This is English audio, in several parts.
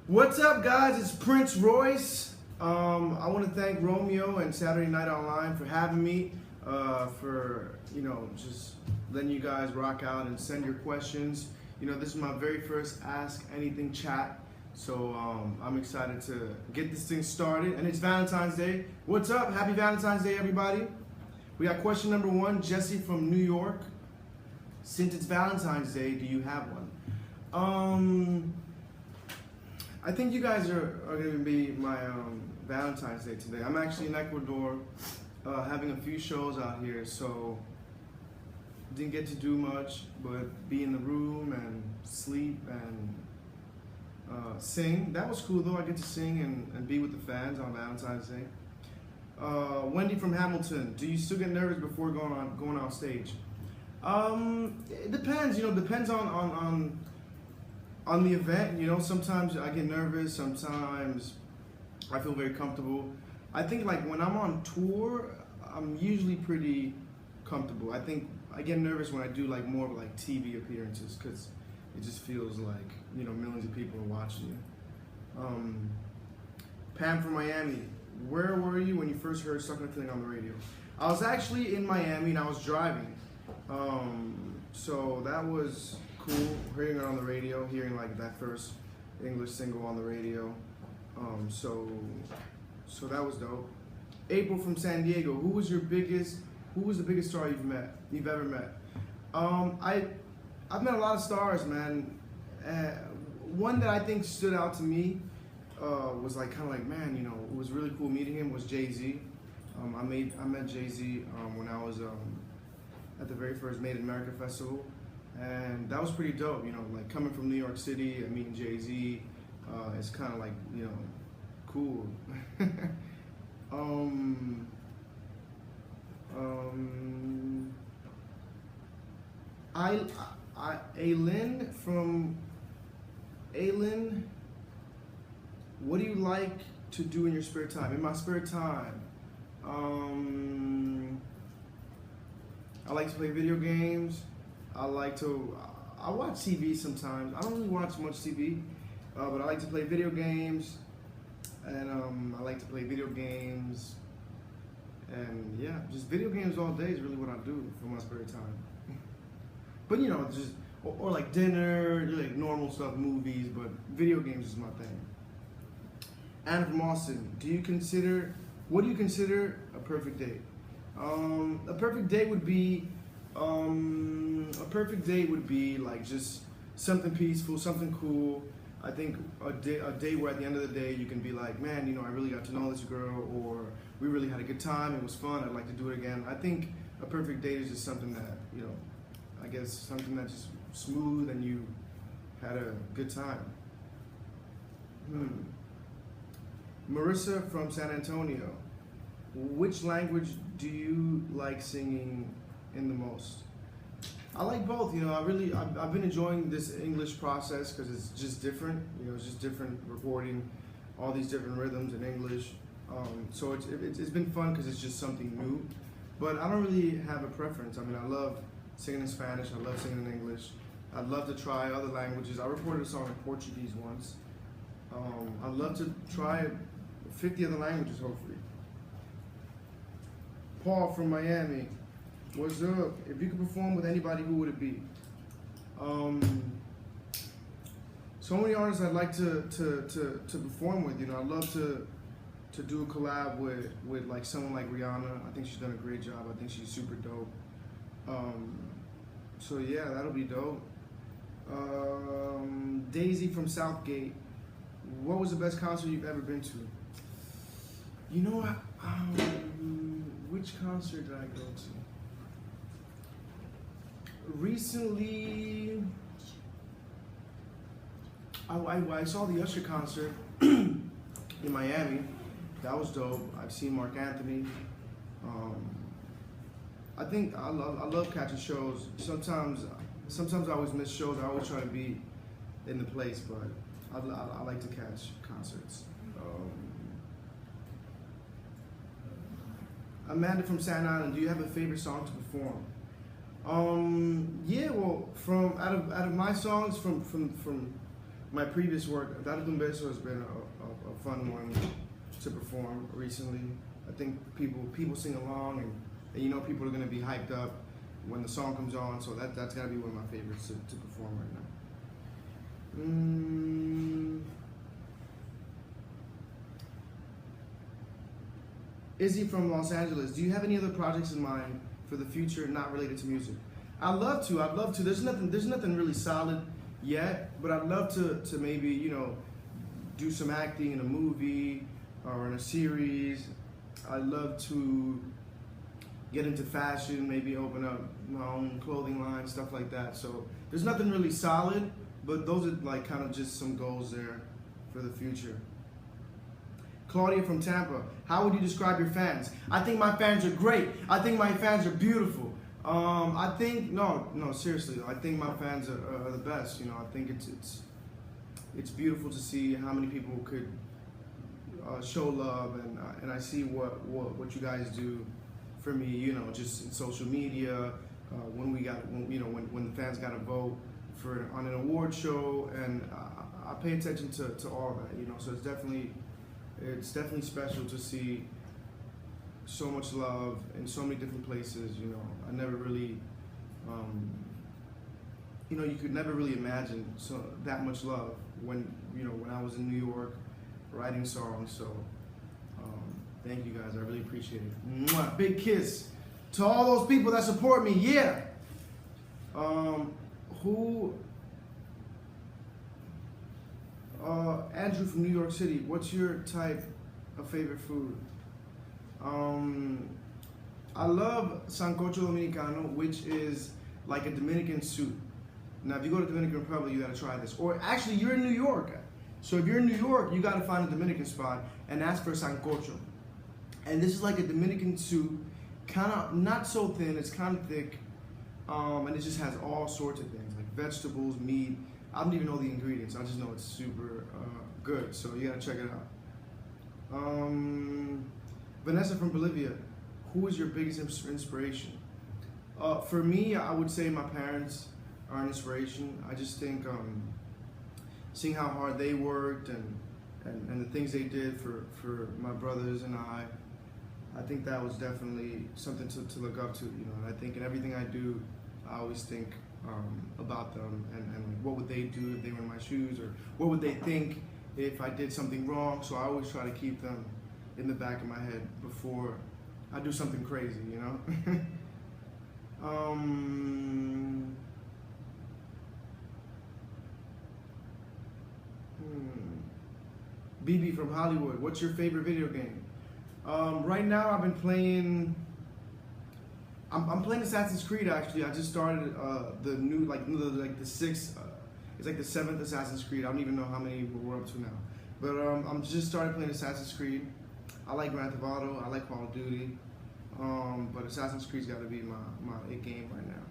What's up, guys? It's Prince Royce. I want to thank Romeo and Saturday Night Online for having me, for just letting you guys rock out and send your questions. This is my very first Ask Anything Chat, so I'm excited to get this thing started. And it's Valentine's Day. What's up? Happy Valentine's Day, everybody. We got question number one, Jesse from New York. Since it's Valentine's Day, do you have one? I think you guys are going to be my Valentine's Day today. I'm actually in Ecuador having a few shows out here, so didn't get to do much but be in the room and sleep and sing. That was cool though. I get to sing and be with the fans on Valentine's Day. Wendy from Hamilton, do you still get nervous before going on stage? It depends, depends on the event. Sometimes I get nervous, sometimes I feel very comfortable. I think like when I'm on tour, I'm usually pretty comfortable. I think I get nervous when I do like more of like TV appearances because it just feels like, millions of people are watching you. Pam from Miami, where were you when you first heard Stuck in a Feeling on the radio? I was actually in Miami and I was driving. So that was cool, hearing it on the radio, hearing like that first English single on the radio. So that was dope. April from San Diego, who was the biggest star you've ever met? I've met a lot of stars, man. One that I think stood out to me was like kind of like, man, it was really cool meeting him was Jay-Z. I met Jay-Z when I was at the very first Made in America festival. And that was pretty dope, like coming from New York City and meeting Jay-Z, it's kind of like, cool. Aylin, what do you like to do in your spare time? In my spare time, I like to play video games. I watch TV sometimes. I don't really watch much TV, but I like to play video games, and I like to play video games, and yeah, just video games all day is really what I do for my spare time. But just or like dinner, like normal stuff, movies, but video games is my thing. Anna from Austin, what do you consider a perfect date? A perfect date would be like just something peaceful, something cool. I think a day where at the end of the day you can be like, man, I really got to know this girl, or we really had a good time, it was fun, I'd like to do it again. I think a perfect date is just something that, I guess something that's just smooth and you had a good time. Marissa from San Antonio, which language do you like singing in the most? I like both, I've been enjoying this English process because it's just different, it's just different recording all these different rhythms in English. So it's been fun because it's just something new, but I don't really have a preference. I love singing in Spanish, I love singing in English. I'd love to try other languages. I recorded a song in Portuguese once. I'd love to try 50 other languages, hopefully. Paul from Miami, what's up? If you could perform with anybody, who would it be? So many artists I'd like to perform with. I'd love to do a collab with like someone like Rihanna. I think she's done a great job. I think she's super dope. So yeah, that'll be dope. Daisy from Southgate, what was the best concert you've ever been to? Which concert did I go to? Recently, I saw the Usher concert in Miami. That was dope. I've seen Mark Anthony. I think I love catching shows. Sometimes I always miss shows. I always try to be in the place, but I like to catch concerts. Amanda from Staten Island, do you have a favorite song to perform? Yeah, well, out of my songs from my previous work, Date Un Beso has been a fun one to perform recently. I think people sing along, and you know people are gonna be hyped up when the song comes on. So that's gotta be one of my favorites to perform right now. Izzy from Los Angeles, do you have any other projects in mind for the future not related to music? I'd love to. There's nothing really solid yet, but I'd love to maybe, you know, do some acting in a movie or in a series. I'd love to get into fashion, maybe open up my own clothing line, stuff like that. So there's nothing really solid, but those are like kind of just some goals there for the future. Claudia from Tampa, how would you describe your fans? I think my fans are great. I think my fans are beautiful. I think no, seriously. I think my fans are the best. You know, I think it's beautiful to see how many people could show love, and I see what you guys do for me. You know, just in social media, when the fans got to vote on an award show, and I pay attention to all of that. You know, so it's definitely special to see so much love in so many different places. You know, I never really, you know, you could never really imagine that much love when I was in New York writing songs. So thank you guys, I really appreciate it. Mwah. Big kiss to all those people that support me. Yeah. Andrew from New York City, what's your type of favorite food? I love sancocho dominicano, which is like a Dominican soup. Now, if you go to the Dominican Republic, you gotta try this. Or actually, you're in New York. So if you're in New York, you gotta find a Dominican spot and ask for sancocho. And this is like a Dominican soup, kind of not so thin, it's kind of thick, and it just has all sorts of things, like vegetables, meat. I don't even know the ingredients, I just know it's super good, so you gotta check it out. Vanessa from Bolivia, who is your biggest inspiration? For me, I would say my parents are an inspiration. I just think seeing how hard they worked and the things they did for my brothers and I think that was definitely something to look up to, you know. And I think in everything I do, I always think about them and like, what would they do if they were in my shoes, or what would they think if I did something wrong. So I always try to keep them in the back of my head before I do something crazy, you know. BB from Hollywood, what's your favorite video game? Right now I've been playing, I'm playing Assassin's Creed actually. I just started the new, like the sixth, it's like the 7th Assassin's Creed. I don't even know how many we're up to now. But I'm just started playing Assassin's Creed. I like Grand Theft Auto, I like Call of Duty. But Assassin's Creed's gotta be my game right now.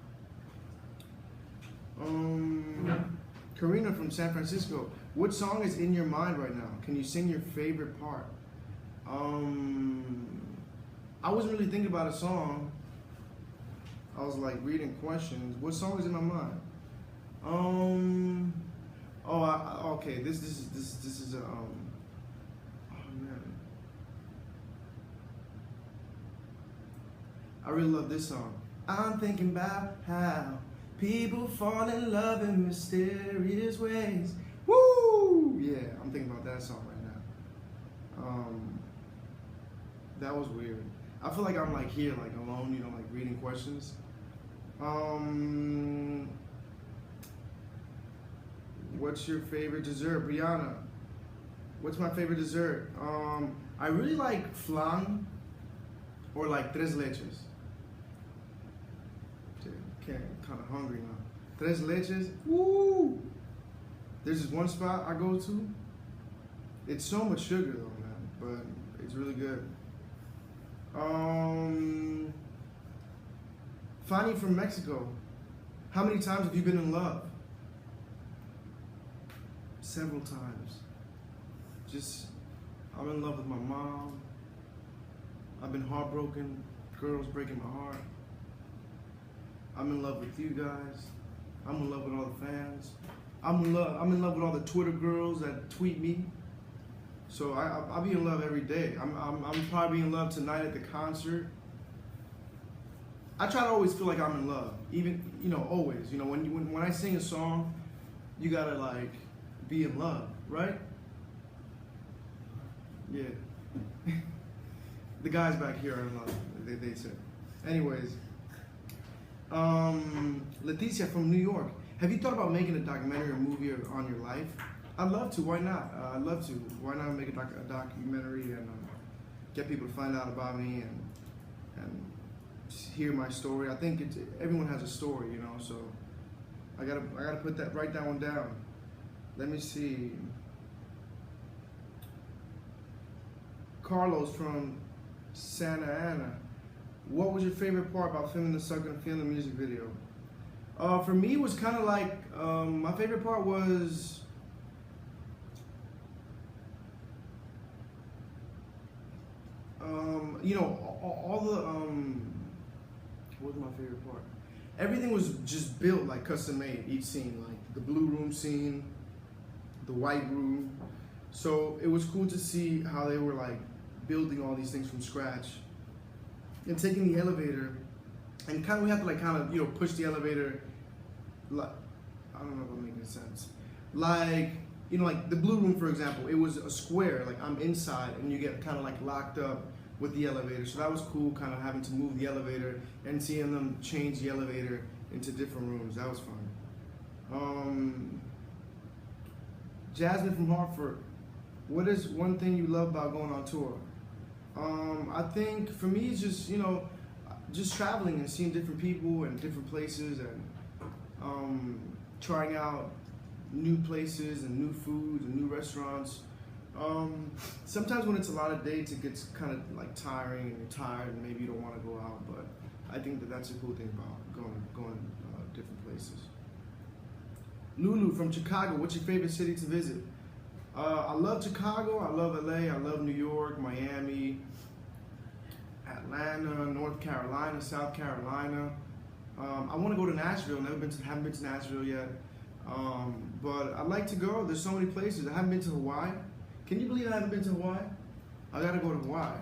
Karina from San Francisco, what song is in your mind right now? Can you sing your favorite part? I wasn't really thinking about a song. I was like reading questions. What song is in my mind? Okay. This is a oh man. I really love this song. I'm thinking about how people fall in love in mysterious ways. Woo! Yeah, I'm thinking about that song right now. That was weird. I feel like I'm like here, like alone, you know, like reading questions. What's your favorite dessert, Brianna? What's my favorite dessert? I really like flan or like tres leches. I'm kind of hungry now. Tres leches, woo! There's this one spot I go to. It's so much sugar though, man, but it's really good. Fanny from Mexico, how many times have you been in love? Several times. I'm in love with my mom. I've been heartbroken, girls breaking my heart. I'm in love with you guys. I'm in love with all the fans. I'm in love. I'm in love with all the Twitter girls that tweet me. So I'll be in love every day. I'm probably in love tonight at the concert. I try to always feel like I'm in love, even always. When I sing a song, you gotta like be in love, right? Yeah. The guys back here are in love. They said. Anyways, Leticia from New York. Have you thought about making a documentary or movie on your life? I'd love to. Why not? I'd love to. Why not make a documentary and get people to find out about me and hear my story? I think everyone has a story, So I gotta write that one down. Let me see. Carlos from Santa Ana. What was your favorite part about filming the Suck and Feeling music video? For me, it was kind of like my favorite part was. All the what was my favorite part? Everything was just built like custom made. Each scene, like the blue room scene, the white room. So it was cool to see how they were like building all these things from scratch and taking the elevator and we have to push the elevator. Like, I don't know if I'm making sense. Like the blue room, for example, it was a square. Like I'm inside, and you get kind of like locked up with the elevator. So that was cool, kind of having to move the elevator and seeing them change the elevator into different rooms. That was fun. Jasmine from Hartford. What is one thing you love about going on tour? I think for me, it's just traveling and seeing different people and different places and trying out new places and new foods and new restaurants. Sometimes when it's a lot of dates, it gets kind of like tiring and you're tired and maybe you don't want to go out, but I think that's a cool thing about going different places. Lulu from Chicago, what's your favorite city to visit? I love Chicago, I love LA, I love New York, Miami, Atlanta, North Carolina, South Carolina. I want to go to Nashville. Haven't been to Nashville yet. But I'd like to go. There's so many places. I haven't been to Hawaii. Can you believe I haven't been to Hawaii? I gotta go to Hawaii.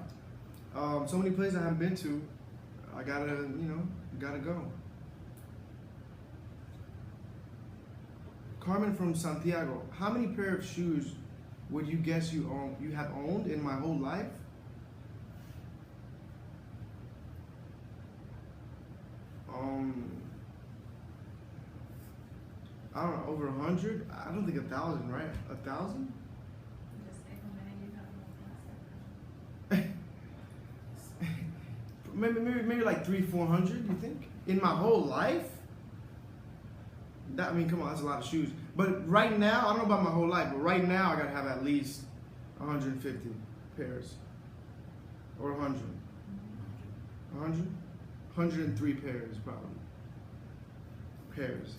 So many places I haven't been to. I gotta go. Carmen from Santiago. How many pair of shoes would you guess you have owned in my whole life? I don't know, over 100? I don't think 1,000, right? 1,000? maybe like 300-400, you think? In my whole life? Come on, that's a lot of shoes. But right now, I don't know about my whole life, but right now I gotta have at least 150 pairs. Or 100. 100? 103 pairs, probably. Pairs.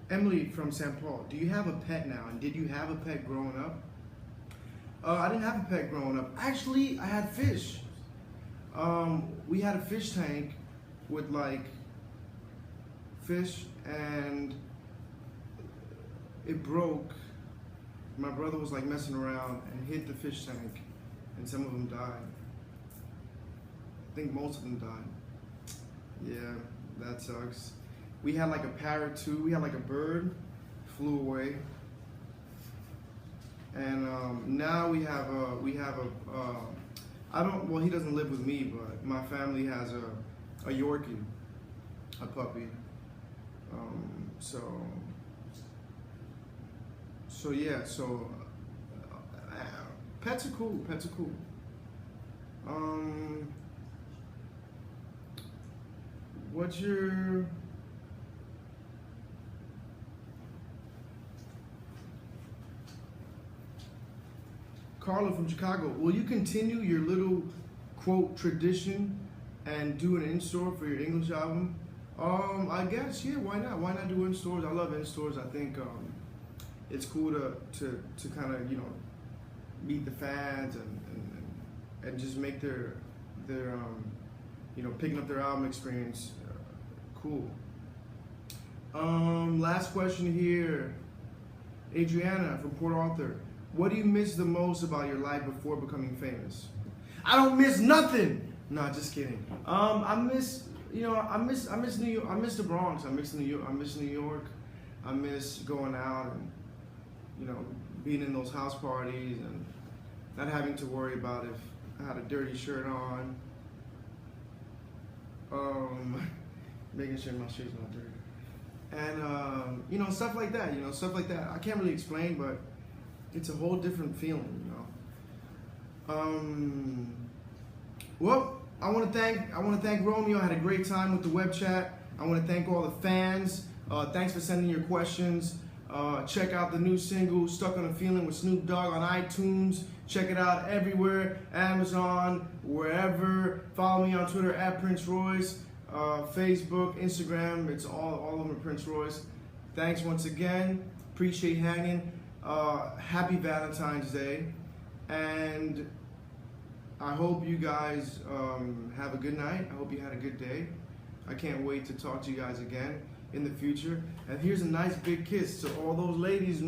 Emily from St. Paul, do you have a pet now? And did you have a pet growing up? I didn't have a pet growing up. Actually, I had fish. We had a fish tank with like fish and it broke. My brother was like messing around and hit the fish tank and some of them died. I think most of them died. Yeah, that sucks. We had like a parrot too. We had like a bird, flew away. And now we have a well, he doesn't live with me, but my family has a Yorkie, a puppy. So yeah, pets are cool, pets are cool. What's your Carla from Chicago, will you continue your little quote tradition and do an in-store for your English album? I guess, yeah, why not? Why not do in-stores? I love in-stores. I think it's cool to kind of, meet the fans and just make their picking up their album experience. Cool. Last question here. Adriana from Port Arthur. What do you miss the most about your life before becoming famous? I don't miss nothing. No, just kidding. I miss New York. I miss the Bronx. I miss New York. I miss going out and being in those house parties and not having to worry about if I had a dirty shirt on. Making sure my shirt's not dirty. And stuff like that. I can't really explain, but it's a whole different feeling. Well, I want to thank Romeo. I had a great time with the web chat. I want to thank all the fans. Thanks for sending your questions. Check out the new single "Stuck on a Feeling" with Snoop Dogg on iTunes. Check it out everywhere, Amazon, wherever. Follow me on Twitter @Prince Royce, Facebook, Instagram. It's all over Prince Royce. Thanks once again. Appreciate hanging. Happy Valentine's Day, and I hope you guys have a good night. I hope you had a good day. I can't wait to talk to you guys again in the future. And here's a nice big kiss to all those ladies.